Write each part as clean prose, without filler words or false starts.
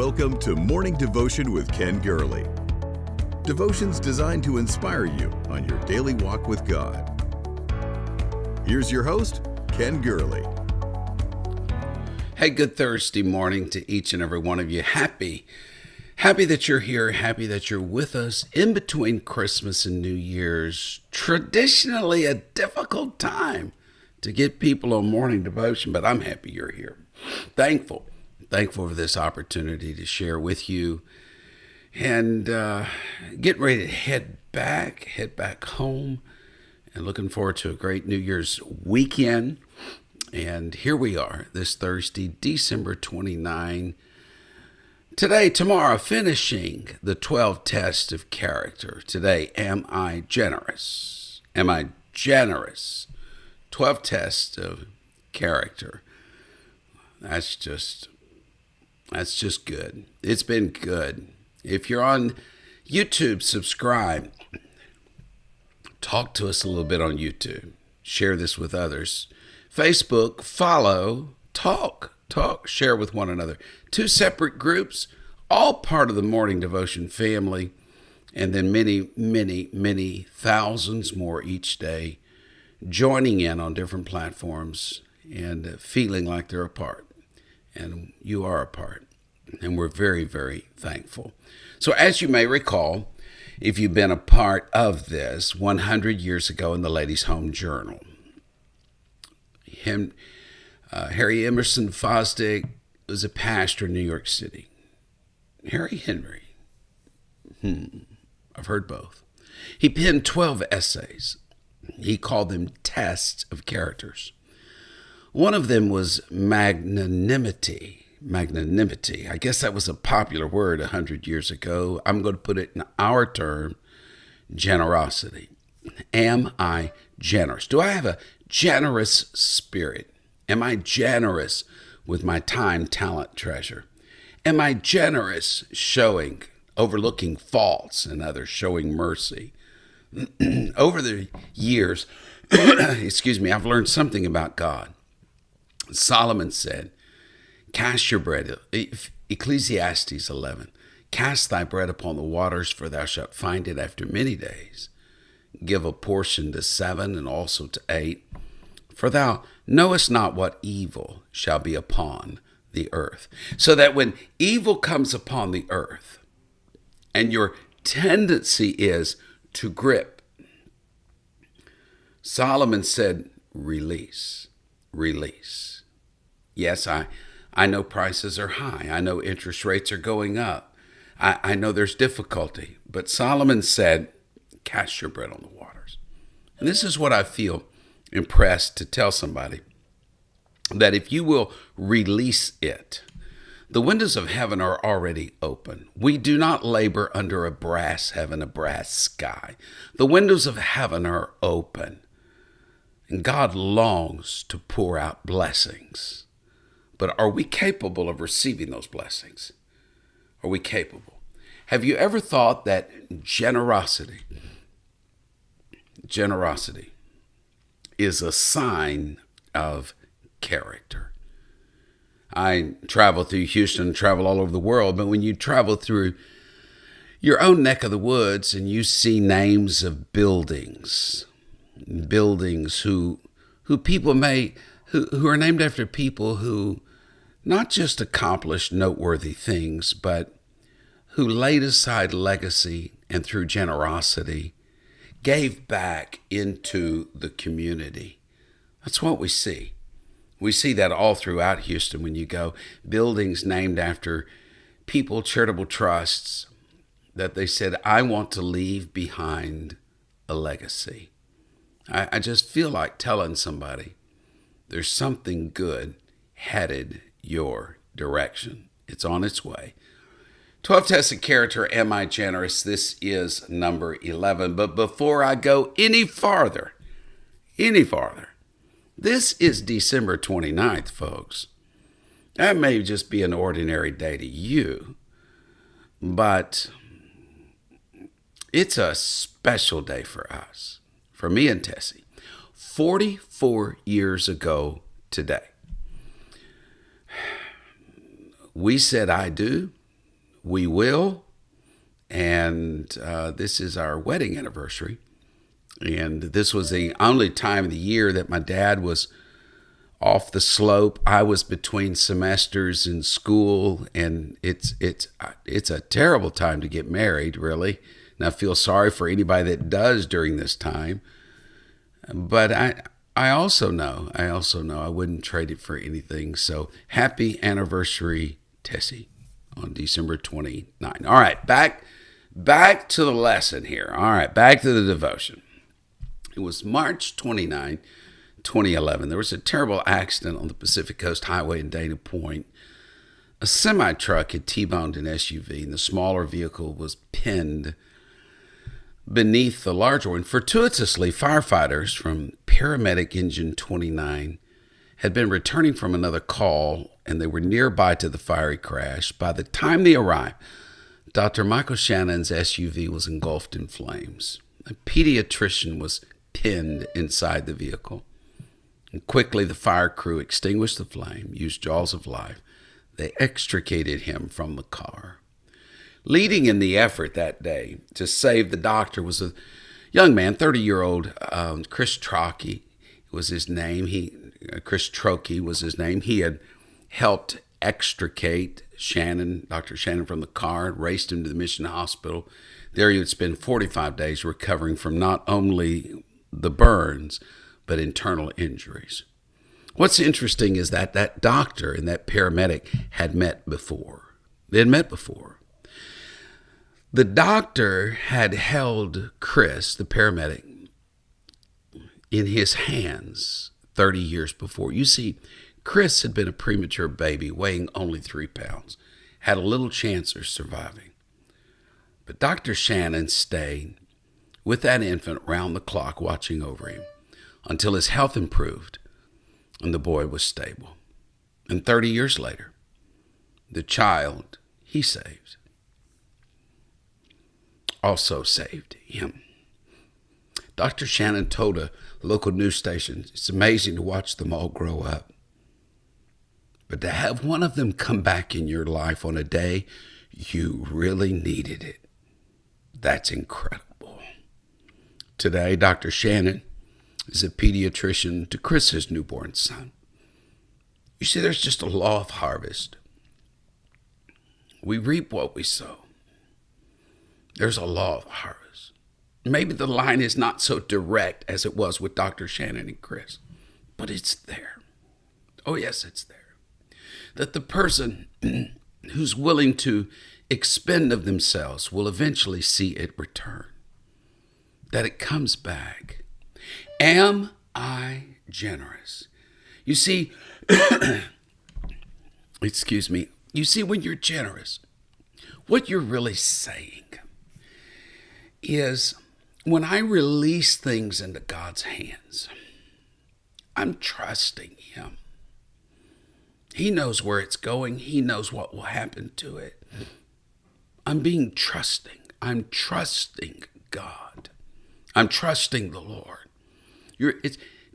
Welcome to Morning Devotion with Ken Gurley. Devotions designed to inspire you on your daily walk with God. Here's your host, Ken Gurley. Hey, good Thursday morning to each and every one of you. Happy that you're here. Happy that you're with us in between Christmas and New Year's. Traditionally a difficult time to get people on morning devotion, but I'm happy you're here. Thankful for this opportunity to share with you, and getting ready to head back home, and looking forward to a great New Year's weekend. And here we are this Thursday, December 29. Tomorrow, finishing the 12 tests of character. Today, am I generous? Am I generous? 12 tests of character. That's just good. It's been good. If you're on YouTube, subscribe. Talk to us a little bit on YouTube. Share this with others. Facebook, follow, talk, share with one another. 2 separate groups, all part of the Morning Devotion family, and then many thousands more each day joining in on different platforms and feeling like they're a part. And you are a part. And we're very, very thankful. So as you may recall, if you've been a part of this, 100 years ago in the Ladies' Home Journal, Harry Emerson Fosdick was a pastor in New York City. Harry Henry. I've heard both. He penned 12 essays. He called them tests of characters. One of them was magnanimity. I guess that was a popular word 100 years ago. I'm going to put it in our term, generosity. Am I generous? Do I have a generous spirit? Am I generous with my time, talent, treasure? Am I generous overlooking faults and others, showing mercy? Over the years, I've learned something about God. Solomon said, cast your bread, Ecclesiastes 11, cast thy bread upon the waters, for thou shalt find it after many days. Give a portion to 7 and also to 8, for thou knowest not what evil shall be upon the earth. So that when evil comes upon the earth, and your tendency is to grip, Solomon said, release. Yes, I know prices are high. I know interest rates are going up. I know there's difficulty. But Solomon said, cast your bread on the waters. And this is what I feel impressed to tell somebody, that if you will release it, the windows of heaven are already open. We do not labor under a brass heaven, a brass sky. The windows of heaven are open. And God longs to pour out blessings. But are we capable of receiving those blessings? Are we capable? Have you ever thought that generosity is a sign of character? I travel through Houston, travel all over the world, but when you travel through your own neck of the woods and you see names of buildings who are named after people who not just accomplished noteworthy things, but who laid aside legacy and through generosity gave back into the community. That's what we see. We see that all throughout Houston when you go. Buildings named after people, charitable trusts, that they said, I want to leave behind a legacy. I just feel like telling somebody, there's something good headed your direction. It's on its way. 12 tests of character, am I generous? This is number 11. But before I go any farther, this is December 29th, folks. That may just be an ordinary day to you, but it's a special day for us, for me and Tessie. 44 years ago today, we said I do, we will. And this is our wedding anniversary. And this was the only time of the year that my dad was off the slope. I was between semesters in school, and it's a terrible time to get married, really. And I feel sorry for anybody that does during this time. But I also know I wouldn't trade it for anything. So happy anniversary, Tessie, on December 29. All right, back to the lesson here. All right, back to the devotion. It was March 29, 2011. There was a terrible accident on the Pacific Coast Highway in Dana Point. A semi-truck had T-boned an SUV, and the smaller vehicle was pinned beneath the larger one. Fortuitously, firefighters from Paramedic Engine 29 had been returning from another call, and they were nearby to the fiery crash. By the time they arrived, Dr. Michael Shannon's SUV was engulfed in flames. A pediatrician was pinned inside the vehicle. And quickly, the fire crew extinguished the flame, used jaws of life. They extricated him from the car. Leading in the effort that day to save the doctor was a young man, 30-year-old Chris Trocchi was his name. Chris Trocchi was his name. He had helped extricate Dr. Shannon from the car, and raced him to the Mission Hospital. There he would spend 45 days recovering from not only the burns, but internal injuries. What's interesting is that doctor and that paramedic had met before. They had met before. The doctor had held Chris, the paramedic, in his hands 30 years before. You see, Chris had been a premature baby, weighing only 3 pounds, had a little chance of surviving. But Dr. Shannon stayed with that infant round the clock, watching over him until his health improved and the boy was stable. And 30 years later, the child he saved also saved him. Dr. Shannon told a local news station, it's amazing to watch them all grow up. But to have one of them come back in your life on a day you really needed it, that's incredible. Today, Dr. Shannon is a pediatrician to Chris's newborn son. You see, there's just a law of harvest. We reap what we sow. There's a law of harvest. Maybe the line is not so direct as it was with Dr. Shannon and Chris, but it's there. Oh, yes, it's there. That the person who's willing to expend of themselves will eventually see it return. That it comes back. Am I generous? You see, excuse me. You see, when you're generous, what you're really saying is, when I release things into God's hands, I'm trusting Him. He knows where it's going. He knows what will happen to it. I'm being trusting. I'm trusting God. I'm trusting the Lord.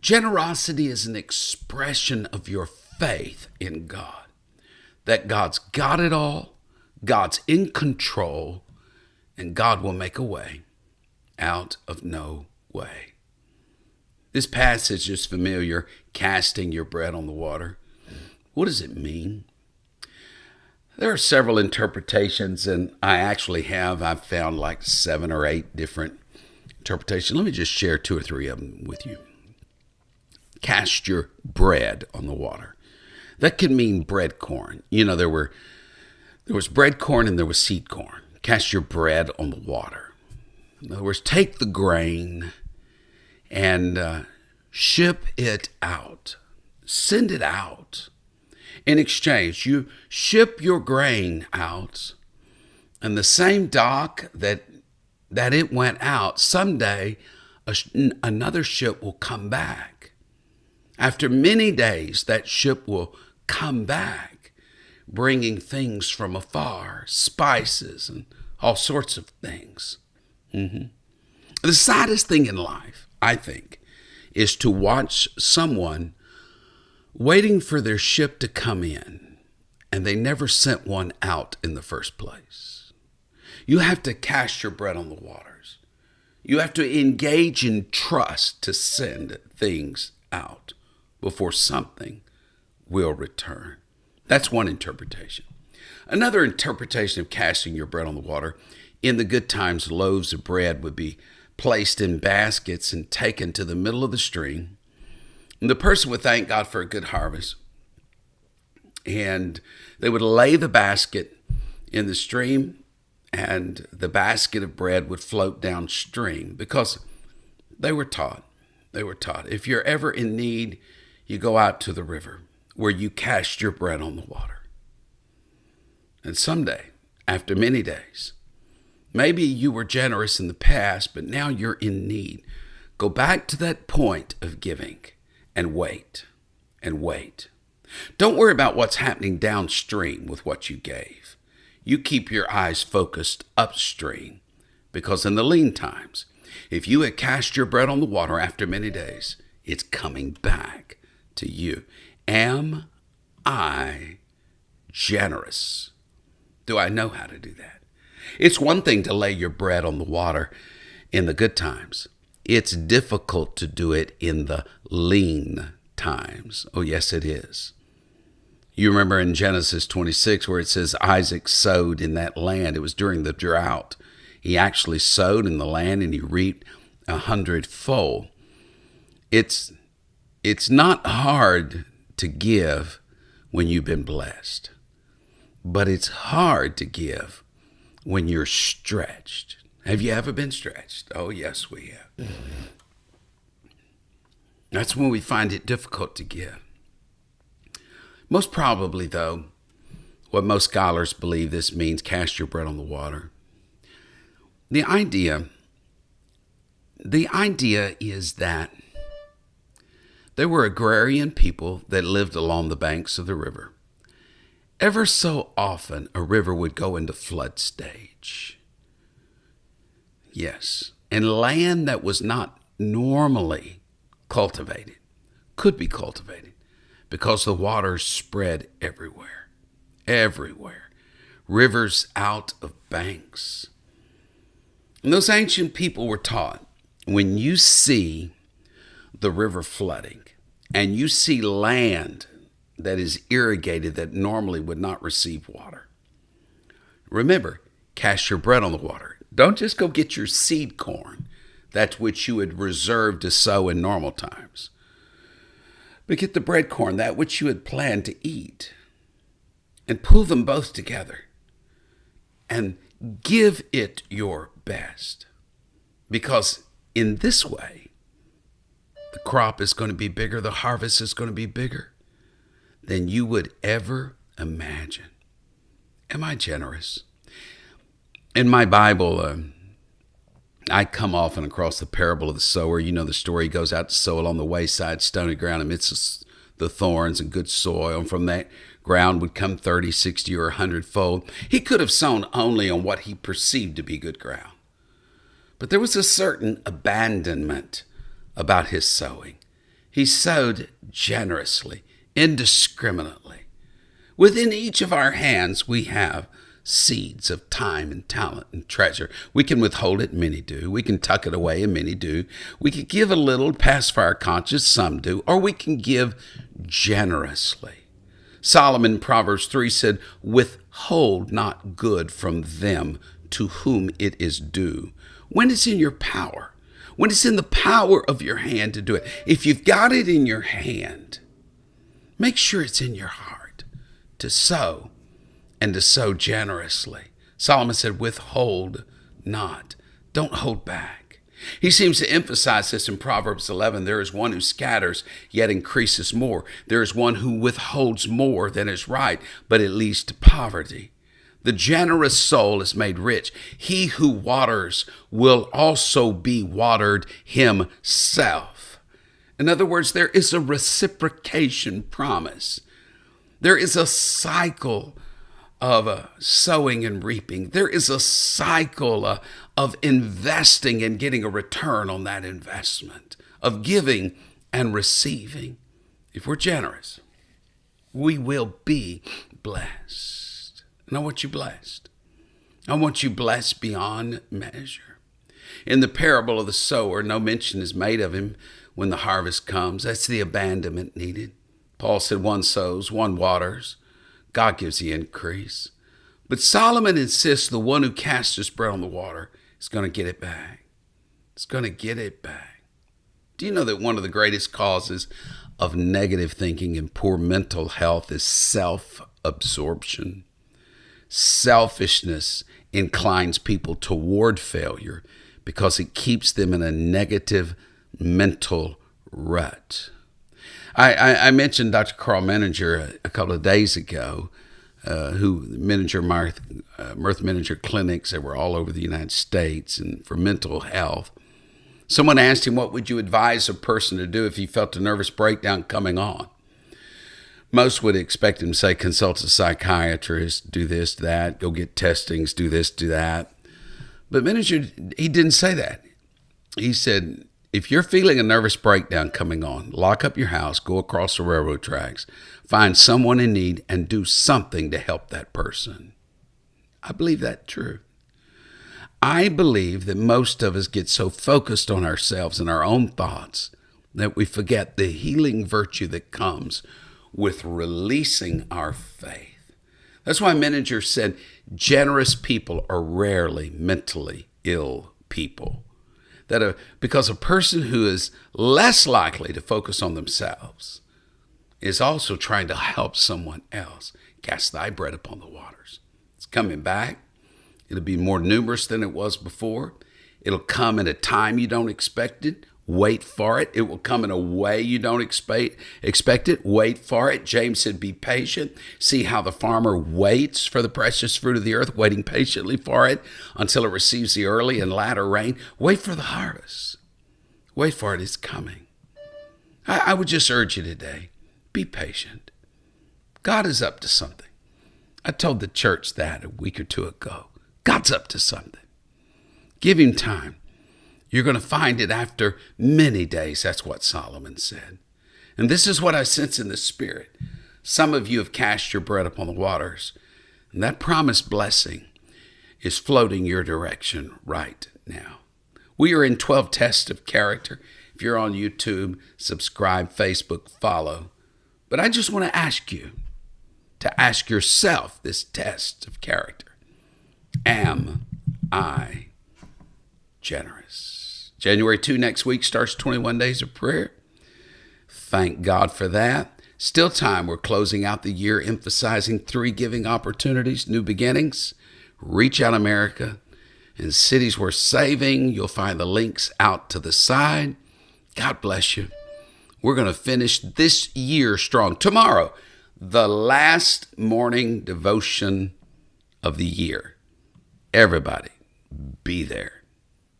Generosity is an expression of your faith in God. That God's got it all, God's in control, and God will make a way out of no way. This passage is familiar, casting your bread on the water. What does it mean? There are several interpretations, and I've found like 7 or 8 different interpretations. Let me just share 2 or 3 of them with you. Cast your bread on the water. That could mean bread corn. You know, there was bread corn and there was seed corn. Cast your bread on the water. In other words, take the grain and ship it out. Send it out. In exchange, you ship your grain out, and the same dock that it went out, someday another ship will come back. After many days, that ship will come back, bringing things from afar, spices and all sorts of things. The saddest thing in life, I think, is to watch someone waiting for their ship to come in and they never sent one out in the first place. You have to cast your bread on the waters. You have to engage in trust to send things out before something will return. That's one interpretation. Another interpretation of casting your bread on the water, in the good times, loaves of bread would be placed in baskets and taken to the middle of the stream. And the person would thank God for a good harvest. And they would lay the basket in the stream, and the basket of bread would float downstream because they were taught. If you're ever in need, you go out to the river where you cast your bread on the water. And someday, after many days, maybe you were generous in the past, but now you're in need. Go back to that point of giving and wait and wait. Don't worry about what's happening downstream with what you gave. You keep your eyes focused upstream, because in the lean times, if you had cast your bread on the water after many days, it's coming back to you. Am I generous? Do I know how to do that? It's one thing to lay your bread on the water in the good times. It's difficult to do it in the lean times. Oh, yes, it is. You remember in Genesis 26 where it says Isaac sowed in that land. It was during the drought. He actually sowed in the land and he reaped 100-fold. It's not hard to give when you've been blessed, but it's hard to give when you're stretched. Have you ever been stretched? Oh, yes, we have. That's when we find it difficult to give. Most probably, though, what most scholars believe this means, cast your bread on the water. The idea is that there were agrarian people that lived along the banks of the river. Ever so often, a river would go into flood stage. Yes, and land that was not normally cultivated could be cultivated because the waters spread everywhere. Rivers out of banks. And those ancient people were taught, when you see the river flooding and you see land that is irrigated that normally would not receive water, remember, cast your bread on the water. Don't just go get your seed corn, that's which you would reserve to sow in normal times. But get the bread corn, that which you had planned to eat, and pull them both together and give it your best. Because in this way, the crop is going to be bigger, the harvest is going to be bigger than you would ever imagine. Am I generous? In my Bible, I come often across the parable of the sower. You know the story. He goes out to sow along the wayside, stony ground amidst the thorns and good soil. And from that ground would come 30, 60, or 100-fold. He could have sown only on what he perceived to be good ground. But there was a certain abandonment about his sowing. He sowed generously, indiscriminately. Within each of our hands, we have seeds of time and talent and treasure. We can withhold it, many do. We can tuck it away, and many do. We can give a little, pass for our conscience, some do. Or we can give generously. Solomon in Proverbs 3 said, withhold not good from them to whom it is due. When it's in your power, when it's in the power of your hand to do it. If you've got it in your hand, make sure it's in your heart to sow, and to sow generously. Solomon said, withhold not. Don't hold back. He seems to emphasize this in Proverbs 11. There is one who scatters, yet increases more. There is one who withholds more than is right, but it leads to poverty. The generous soul is made rich. He who waters will also be watered himself. In other words, there is a reciprocation promise. There is a cycle of sowing and reaping. There is a cycle of investing and getting a return on that investment, of giving and receiving. If we're generous, We will be blessed. And I want you blessed. I want you blessed beyond measure. In the parable of the sower, no mention is made of him when the harvest comes. That's the abandonment needed. Paul said, one sows, one waters. God gives the increase. But Solomon insists the one who casts his bread on the water is going to get it back. It's going to get it back. Do you know that one of the greatest causes of negative thinking and poor mental health is self-absorption? Selfishness inclines people toward failure because it keeps them in a negative mental rut. I mentioned Dr. Carl Menninger a couple of days ago, who Mirth Menninger clinics that were all over the United States and for mental health. Someone asked him, what would you advise a person to do if he felt a nervous breakdown coming on? Most would expect him to say, consult a psychiatrist, do this, that, go get testings, do this, do that. But Menninger, he didn't say that. He said, if you're feeling a nervous breakdown coming on, lock up your house, go across the railroad tracks, find someone in need, and do something to help that person. I believe that's true. I believe that most of us get so focused on ourselves and our own thoughts that we forget the healing virtue that comes with releasing our faith. That's why Menninger said generous people are rarely mentally ill people. Because a person who is less likely to focus on themselves is also trying to help someone else. Cast thy bread upon the waters. It's coming back. It'll be more numerous than it was before. It'll come in a time you don't expect it. Wait for it. It will come in a way you don't expect it. Wait for it. James said, be patient. See how the farmer waits for the precious fruit of the earth, waiting patiently for it until it receives the early and latter rain. Wait for the harvest. Wait for it. It's coming. I would just urge you today, be patient. God is up to something. I told the church that a week or two ago. God's up to something. Give him time. You're going to find it after many days. That's what Solomon said. And this is what I sense in the Spirit. Some of you have cast your bread upon the waters, and that promised blessing is floating your direction right now. We are in 12 tests of character. If you're on YouTube, subscribe, Facebook, follow. But I just want to ask you to ask yourself this test of character. Am I generous? January 2 next week starts 21 days of prayer. Thank God for that. Still time. We're closing out the year emphasizing 3 giving opportunities, new beginnings, Reach Out America, and cities worth saving. You'll find the links out to the side. God bless you. We're going to finish this year strong. Tomorrow, the last morning devotion of the year. Everybody, be there.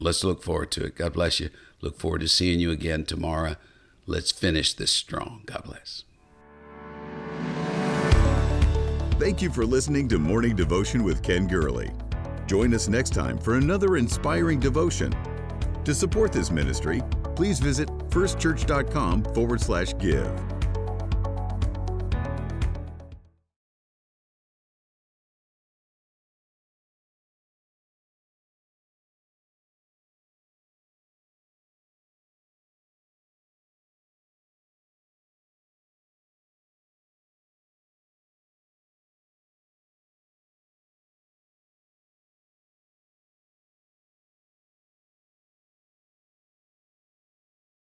Let's look forward to it. God bless you. Look forward to seeing you again tomorrow. Let's finish this strong. God bless. Thank you for listening to Morning Devotion with Ken Gurley. Join us next time for another inspiring devotion. To support this ministry, please visit firstchurch.com/give.